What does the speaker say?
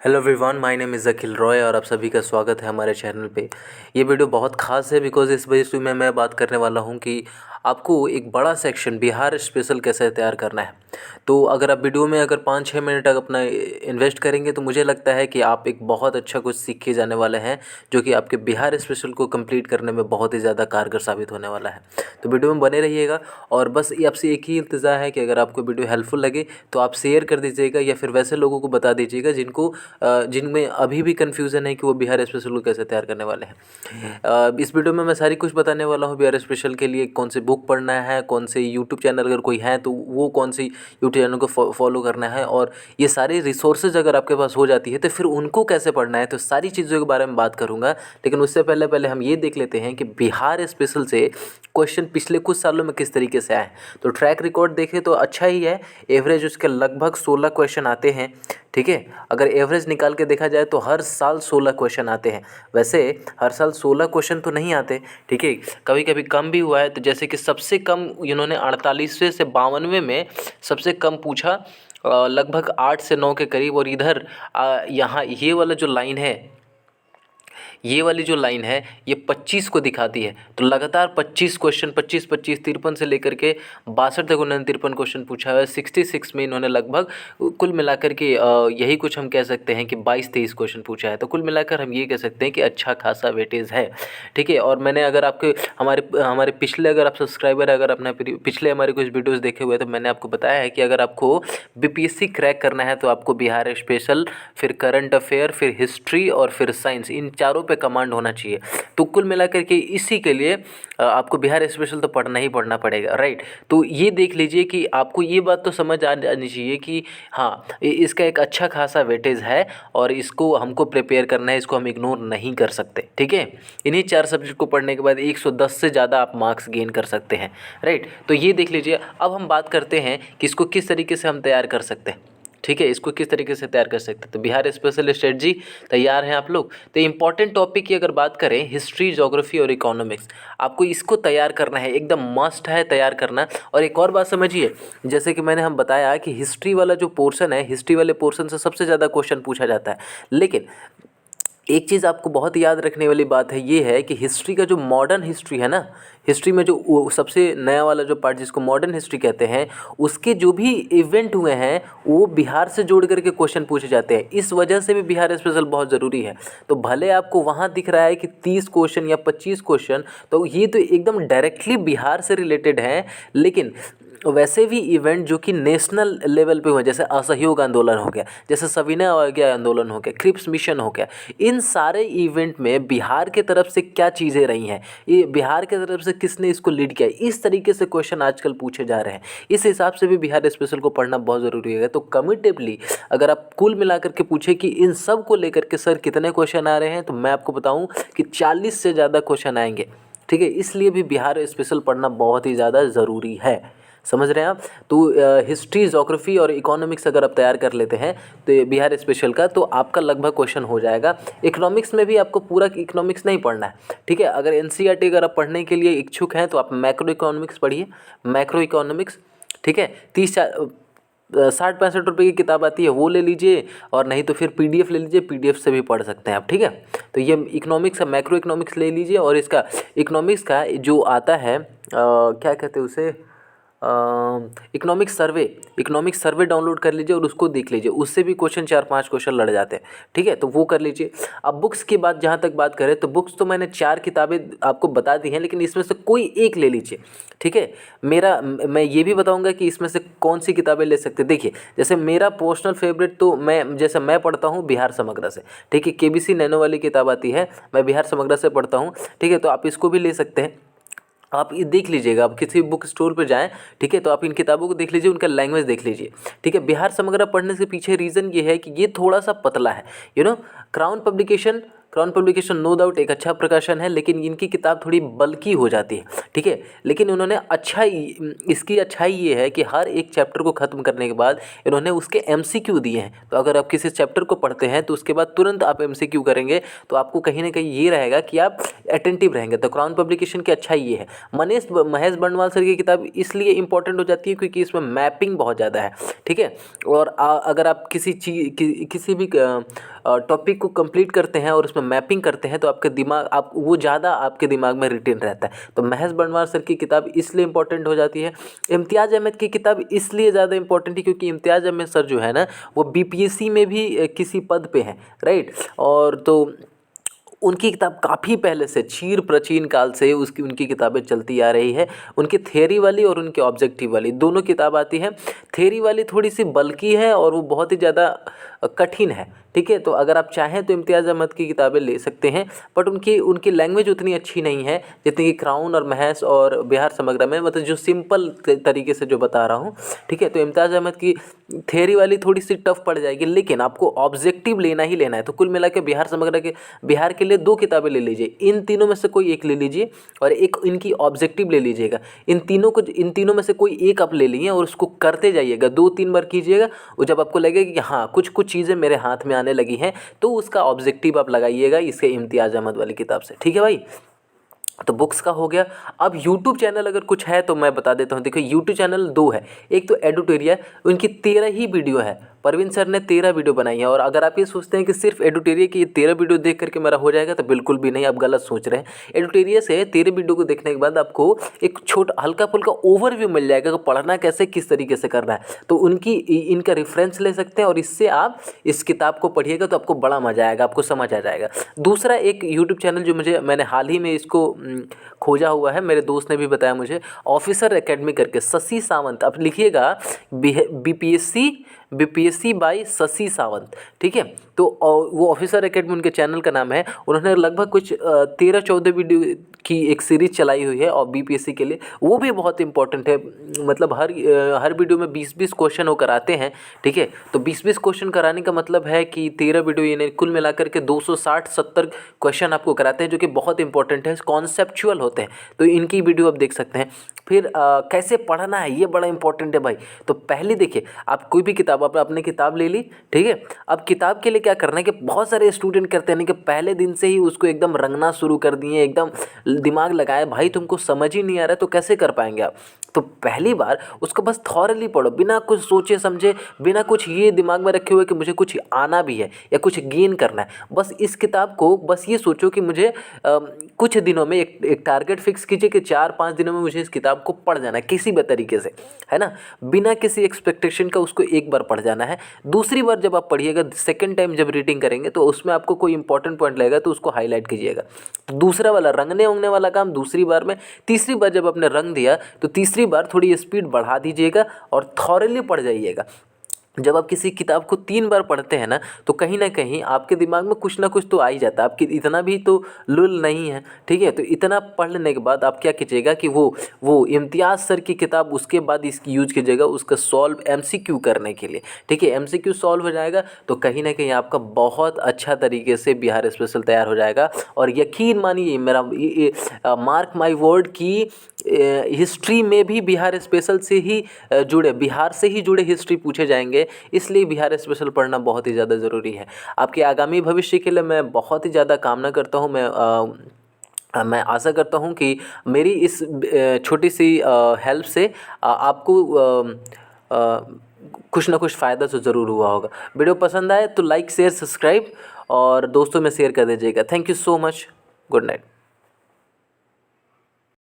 Hello everyone, my name is Akhil Roy और आप सभी का स्वागत है हमारे चैनल पे। ये वीडियो बहुत ख़ास है बिकॉज़ इस वजह में मैं बात करने वाला हूँ कि आपको एक बड़ा सेक्शन बिहार स्पेशल कैसे तैयार करना है। तो अगर आप वीडियो में अगर 5-6 मिनट तक अपना इन्वेस्ट करेंगे तो मुझे लगता है कि आप एक बहुत अच्छा कुछ सीख के जाने वाले हैं, जो कि आपके बिहार स्पेशल को कंप्लीट करने में बहुत ही ज़्यादा कारगर साबित होने वाला है। तो वीडियो में बने रहिएगा और बस ये आपसे एक ही इंतज़ार है कि अगर आपको वीडियो हेल्पफुल लगे तो आप शेयर कर दीजिएगा या फिर वैसे लोगों को बता दीजिएगा जिनमें अभी भी कन्फ्यूज़न है कि वो बिहार स्पेशल को कैसे तैयार करने वाले हैं। इस वीडियो में मैं सारी कुछ बताने वाला हूँ बिहार स्पेशल के लिए। कौन से बुक पढ़ना है, कौन से यूट्यूब चैनल अगर कोई है तो वो कौन सी यूट्यूब चैनल को फॉलो करना है, और ये सारी रिसोर्सेज अगर आपके पास हो जाती है तो फिर उनको कैसे पढ़ना है, तो सारी चीज़ों के बारे में बात करूँगा। लेकिन उससे पहले हम ये देख लेते हैं कि बिहार स्पेशल से क्वेश्चन पिछले कुछ सालों में किस तरीके से आए। तो ट्रैक रिकॉर्ड देखें तो अच्छा ही है। एवरेज उसके लगभग 16 क्वेश्चन आते हैं, ठीक है। अगर एवरेज निकाल के देखा जाए तो हर साल 16 क्वेश्चन आते हैं। वैसे हर साल 16 क्वेश्चन तो नहीं आते, ठीक है, कभी कभी कम भी हुआ है। तो जैसे कि सबसे कम इन्होंने 48वें से 52वें में सबसे कम पूछा, लगभग 8 से 9 के करीब। और इधर यहाँ ये वाली जो लाइन है ये 25 को दिखाती है। तो लगातार 25 क्वेश्चन 25 25 53 से लेकर के 62 तक उन्होंने 53 क्वेश्चन पूछा है। 66 में इन्होंने लगभग कुल मिलाकर के यही कुछ हम कह सकते हैं कि 22-23 क्वेश्चन पूछा है। तो कुल मिलाकर हम ये कह सकते हैं कि अच्छा खासा वेटेज है, ठीक है। और मैंने अगर आपके हमारे पिछले अगर आप सब्सक्राइबर अगर अपने पिछले हमारे कुछ वीडियोज़ देखे हुए तो मैंने आपको बताया है कि अगर आपको बीपीएससी क्रैक करना है तो आपको बिहार स्पेशल, फिर करंट अफेयर, फिर हिस्ट्री और फिर साइंस, इन चारों पे कमांड होना चाहिए। तो कुल मिलाकर के इसी के लिए आपको बिहार स्पेशल तो पढ़ना ही पढ़ना पड़ेगा, राइट। तो ये देख लीजिए कि आपको ये बात तो समझ आ जानी चाहिए कि हाँ, इसका एक अच्छा खासा वेटेज है और इसको हमको प्रिपेयर करना है, इसको हम इग्नोर नहीं कर सकते, ठीक है। इन्हीं 4 सब्जेक्ट को पढ़ने के बाद 110 से ज़्यादा आप मार्क्स गेन कर सकते हैं, राइट। तो ये देख लीजिए। अब हम बात करते हैं कि इसको किस तरीके से हम तैयार कर सकते हैं, ठीक है, इसको किस तरीके से तैयार कर सकते हैं। तो बिहार स्पेशल स्ट्रेटजी तैयार हैं आप लोग। तो इंपॉर्टेंट टॉपिक की अगर बात करें, हिस्ट्री, ज्योग्राफी और इकोनॉमिक्स, आपको इसको तैयार करना है, एकदम मस्ट है तैयार करना। और एक और बात समझिए, जैसे कि मैंने हम बताया कि हिस्ट्री वाला जो पोर्शन है, हिस्ट्री वाले पोर्शन से सबसे ज़्यादा क्वेश्चन पूछा जाता है। लेकिन एक चीज़ आपको बहुत याद रखने वाली बात है, ये है कि हिस्ट्री का जो मॉडर्न हिस्ट्री है ना, हिस्ट्री में जो वो सबसे नया वाला जो पार्ट जिसको मॉडर्न हिस्ट्री कहते हैं, उसके जो भी इवेंट हुए हैं वो बिहार से जोड़ करके क्वेश्चन पूछे जाते हैं। इस वजह से भी बिहार स्पेशल बहुत ज़रूरी है। तो भले आपको वहाँ दिख रहा है कि 30 क्वेश्चन या 25 क्वेश्चन, तो ये तो एकदम डायरेक्टली बिहार से रिलेटेड हैं। लेकिन वैसे भी इवेंट जो कि नेशनल लेवल पे हुए, जैसे असहयोग आंदोलन हो गया, जैसे सविनय अवज्ञा आंदोलन हो गया, क्रिप्स मिशन हो गया, इन सारे इवेंट में बिहार के तरफ से क्या चीज़ें रही हैं, ये बिहार के तरफ से किसने इसको लीड किया, इस तरीके से क्वेश्चन आजकल पूछे जा रहे हैं। इस हिसाब से भी बिहार स्पेशल को पढ़ना बहुत ज़रूरी है। तो कमिटेबली अगर आप कुल मिलाकर के पूछे कि इन सब को लेकर के सर कितने क्वेश्चन आ रहे हैं, तो मैं आपको बताऊँ कि 40 से ज़्यादा क्वेश्चन आएंगे, ठीक है। इसलिए भी बिहार स्पेशल पढ़ना बहुत ही ज़्यादा ज़रूरी है, समझ रहे हैं आप। तो हिस्ट्री, ज्योग्राफी और इकोनॉमिक्स अगर आप तैयार कर लेते हैं तो ये बिहार स्पेशल का, तो आपका लगभग क्वेश्चन हो जाएगा। इकोनॉमिक्स में भी आपको पूरा इकोनॉमिक्स नहीं पढ़ना है, ठीक है। अगर एनसीईआरटी अगर आप पढ़ने के लिए इच्छुक हैं तो आप मैक्रो इकोनॉमिक्स पढ़िए, मैक्रो इकोनॉमिक्स, ठीक है। 60-65 रुपये की किताब आती है, वो ले लीजिए, और नहीं तो फिर पीडीएफ ले लीजिए, पीडीएफ से भी पढ़ सकते हैं आप, ठीक है। तो ये इकोनॉमिक्स का मैक्रो इकोनॉमिक्स ले लीजिए। और इसका इकोनॉमिक्स का जो आता है क्या कहते हैं उसे, इकोनॉमिक सर्वे डाउनलोड कर लीजिए और उसको देख लीजिए, उससे भी क्वेश्चन 4-5 क्वेश्चन लड़ जाते हैं, ठीक है। तो वो कर लीजिए। अब बुक्स की बात जहाँ तक बात करें तो बुक्स तो मैंने 4 किताबें आपको बता दी हैं, लेकिन इसमें से कोई एक ले लीजिए, ठीक है। मैं ये भी बताऊंगा कि इसमें से कौन सी किताबें ले सकते हैं। देखिए, जैसे मेरा पर्सनल फेवरेट तो मैं पढ़ता हूँ बिहार समग्र से, ठीक है। केबीसी नैनो वाली किताब आती है, मैं बिहार समग्र से पढ़ता हूँ, ठीक है। तो आप इसको भी ले सकते हैं। आप ये देख लीजिएगा, आप किसी बुक स्टोर पे जाएं, ठीक है, तो आप इन किताबों को देख लीजिए, उनका लैंग्वेज देख लीजिए, ठीक है। बिहार समग्र पढ़ने से पीछे रीज़न ये है कि ये थोड़ा सा पतला है, क्राउन पब्लिकेशन नो डाउट एक अच्छा प्रकाशन है, लेकिन इनकी किताब थोड़ी बल्की हो जाती है, ठीक है। लेकिन उन्होंने इसकी अच्छाई ये है कि हर एक चैप्टर को ख़त्म करने के बाद इन्होंने उसके एमसीक्यू दिए हैं। तो अगर आप किसी चैप्टर को पढ़ते हैं तो उसके बाद तुरंत आप एमसीक्यू करेंगे, तो आपको कहीं ना कहीं ये रहेगा कि आप अटेंटिव रहेंगे। तो क्राउन पब्लिकेशन की अच्छाई ये है। महेश बंडवाल सर की किताब इसलिए इंपॉर्टेंट हो जाती है क्योंकि इसमें मैपिंग बहुत ज़्यादा है, ठीक है। और अगर आप किसी भी टॉपिक को कंप्लीट करते हैं और उसमें मैपिंग करते हैं तो आपके दिमाग आप वो ज़्यादा आपके दिमाग में रिटेन रहता है। तो महज बनवार सर की किताब इसलिए इंपॉर्टेंट हो जाती है। इम्तियाज़ अहमद की किताब इसलिए ज़्यादा इंपॉर्टेंट है क्योंकि इम्तियाज़ अहमद सर जो है ना वो बीपीएससी में भी किसी पद पे हैं, राइट। और तो उनकी किताब काफ़ी पहले से चीर प्राचीन काल से उसकी उनकी किताबें चलती आ रही है। उनकी थ्योरी वाली और उनके ऑब्जेक्टिव वाली दोनों किताब आती हैं। थ्योरी वाली थोड़ी सी बल्कि है और वो बहुत ही ज़्यादा कठिन है, ठीक है। तो अगर आप चाहें तो इम्तियाज़ अहमद की किताबें ले सकते हैं, बट उनकी लैंग्वेज उतनी अच्छी नहीं है जितनी कि क्राउन और महस और बिहार समग्र में, मतलब जो सिंपल तरीके से जो बता रहा हूँ, ठीक है। तो इम्तियाज़ अहमद की थ्योरी वाली थोड़ी सी टफ पड़ जाएगी, लेकिन आपको ऑब्जेक्टिव लेना ही लेना है। तो कुल मिला के बिहार के लिए 2 किताबें ले लीजिए, इन तीनों में से कोई एक ले लीजिए और एक इनकी ऑब्जेक्टिव ले लीजिएगा। इन तीनों में से कोई एक आप ले लीजिए और उसको करते जाइएगा, 2-3 बार कीजिएगा। और जब आपको लगेगा कि हाँ कुछ चीज़ें मेरे हाथ में आने लगी हैं तो उसका ऑब्जेक्टिव आप लगाइएगा इसके इम्तियाज़ अहमद वाली किताब से, ठीक है भाई। तो बुक्स का हो गया। अब यूट्यूब चैनल अगर कुछ है तो मैं बता देता हूँ। देखो यूट्यूब चैनल 2 है, एक तो एडुटेरिया, उनकी 13 ही वीडियो है। परवीन सर ने 13 वीडियो बनाई है। और अगर आप ये सोचते हैं कि सिर्फ एडुटेरिया की ये 13 वीडियो देख करके मेरा हो जाएगा तो बिल्कुल भी नहीं, आप गलत सोच रहे हैं। एडुटेरिया से 13 वीडियो को देखने के बाद आपको एक छोटा हल्का फुल्का ओवरव्यू मिल जाएगा कि पढ़ना कैसे किस तरीके से करना है। तो इनका रेफरेंस ले सकते हैं और इससे आप इस किताब को पढ़िएगा तो आपको बड़ा मजा आएगा, आपको समझ आ जाएगा। दूसरा एक यूट्यूब चैनल जो मैंने हाल ही में इसको खोजा हुआ है, मेरे दोस्त ने भी बताया मुझे, ऑफिसर एकेडमी करके, शशि सावंत, आप लिखिएगा बीपीएससी बाय शशि सावंत, ठीक है। तो वो ऑफिसर एकेडमी उनके चैनल का नाम है। उन्होंने लगभग कुछ 13-14 वीडियो की एक सीरीज़ चलाई हुई है और बीपीएससी के लिए वो भी बहुत इंपॉर्टेंट है। मतलब हर वीडियो में 20-20 क्वेश्चन वो कराते हैं, ठीक है। तो 20-20 क्वेश्चन कराने का मतलब है कि 13 वीडियो यानी कुल मिलाकर के 260-70 क्वेश्चन आपको कराते हैं, जो कि बहुत इंपॉर्टेंट है, कॉन्सेप्चुअल होते हैं। तो इनकी वीडियो आप देख सकते हैं। फिर कैसे पढ़ना है ये बड़ा इंपॉर्टेंट है भाई। तो पहले देखिए, आप कोई भी किताब, आपने किताब ले ली, ठीक है। अब किताब के लिए क्या करना है कि बहुत सारे स्टूडेंट करते हैं कि पहले दिन से ही उसको एकदम रंगना शुरू कर दिए, एकदम दिमाग लगाए। भाई तुमको समझ ही नहीं आ रहा है तो कैसे कर पाएंगे आप। तो पहली बार उसको बस थॉरली पढ़ो, बिना कुछ सोचे समझे, बिना कुछ ये दिमाग में रखे हुए कि मुझे कुछ आना भी है या कुछ गेन करना है। बस इस किताब को बस ये सोचो कि मुझे कुछ दिनों में एक टारगेट फिक्स कीजिए कि 4-5 दिनों में मुझे इस किताब को पढ़ जाना है किसी भी तरीके से, है ना। बिना किसी एक्सपेक्टेशन का उसको एक बार पढ़ जाना है। दूसरी बार जब आप पढ़िएगा, सेकेंड टाइम जब रीडिंग करेंगे तो उसमें आपको कोई इंपॉर्टेंट पॉइंट लगेगा तो उसको हाईलाइट कीजिएगा। तो दूसरा वाला रंगने उंगने वाला काम दूसरी बार में। तीसरी बार जब आपने रंग दिया तो तीसरी बार थोड़ी स्पीड बढ़ा दीजिएगा और थॉरली पढ़ जाइएगा। जब आप किसी किताब को 3 बार पढ़ते हैं ना तो कहीं ना कहीं आपके दिमाग में कुछ ना कुछ तो आ ही जाता है। आपकी इतना भी तो लुल नहीं है, ठीक है। तो इतना पढ़ लेने के बाद आप क्या कीजिएगा कि वो इम्तियाज़ सर की किताब उसके बाद इसकी यूज कीजिएगा उसका सॉल्व एमसीक्यू करने के लिए, ठीक है। एमसीक्यू सॉल्व हो जाएगा तो कहीं ना कहीं आपका बहुत अच्छा तरीके से बिहार स्पेशल तैयार हो जाएगा। और यकीन मानिए मेरा मार्क माई वर्ड की हिस्ट्री में भी बिहार स्पेशल से ही बिहार से ही जुड़े हिस्ट्री पूछे जाएंगे। इसलिए बिहार स्पेशल पढ़ना बहुत ही ज़्यादा ज़रूरी है। आपके आगामी भविष्य के लिए मैं बहुत ही ज़्यादा कामना करता हूँ। मैं आशा करता हूँ कि मेरी इस छोटी सी हेल्प से आपको कुछ ना कुछ फ़ायदा तो ज़रूर हुआ होगा। वीडियो पसंद आए तो लाइक शेयर सब्सक्राइब और दोस्तों में शेयर कर दीजिएगा। Thank you so much. Good night.